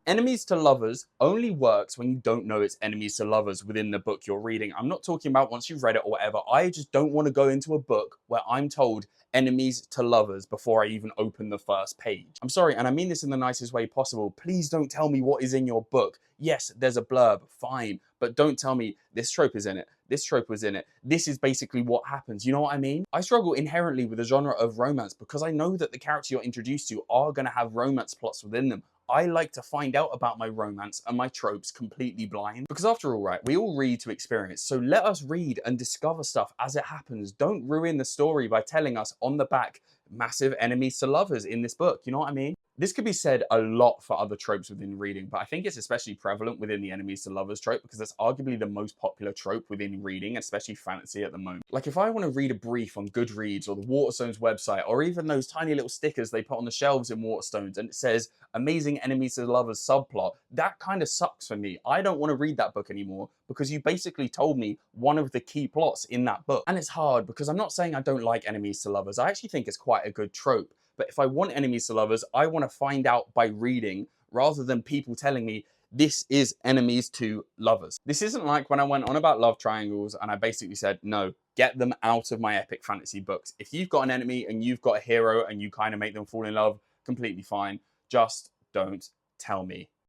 Enemies to lovers only works when you don't know it's enemies to lovers within the book you're reading. I'm not talking about once you've read it or whatever. I just don't want to go into a book where I'm told enemies to lovers before I even open the first page. I'm sorry, and I mean this in the nicest way possible. Please don't tell me what is in your book. Yes, there's a blurb, fine, but don't tell me this trope is in it, this trope was in it. This is basically what happens. You know what I mean? I struggle inherently with the genre of romance because I know that the characters you're introduced to are going to have romance plots within them. I like to find out about my romance and my tropes completely blind. Because after all, right, we all read to experience. So let us read and discover stuff as it happens. Don't ruin the story by telling us on the back, massive enemies to lovers in this book. You know what I mean? This could be said a lot for other tropes within reading, but I think it's especially prevalent within the enemies to lovers trope because that's arguably the most popular trope within reading, especially fantasy at the moment. Like if I want to read a brief on Goodreads or the Waterstones website, or even those tiny little stickers they put on the shelves in Waterstones and it says amazing enemies to lovers subplot, that kind of sucks for me. I don't want to read that book anymore because you basically told me one of the key plots in that book. And it's hard because I'm not saying I don't like enemies to lovers. I actually think it's quite a good trope. But if I want enemies to lovers, I want to find out by reading rather than people telling me this is enemies to lovers. This isn't like when I went on about love triangles and I basically said, no, get them out of my epic fantasy books. If you've got an enemy and you've got a hero and you kind of make them fall in love, completely fine. Just don't tell me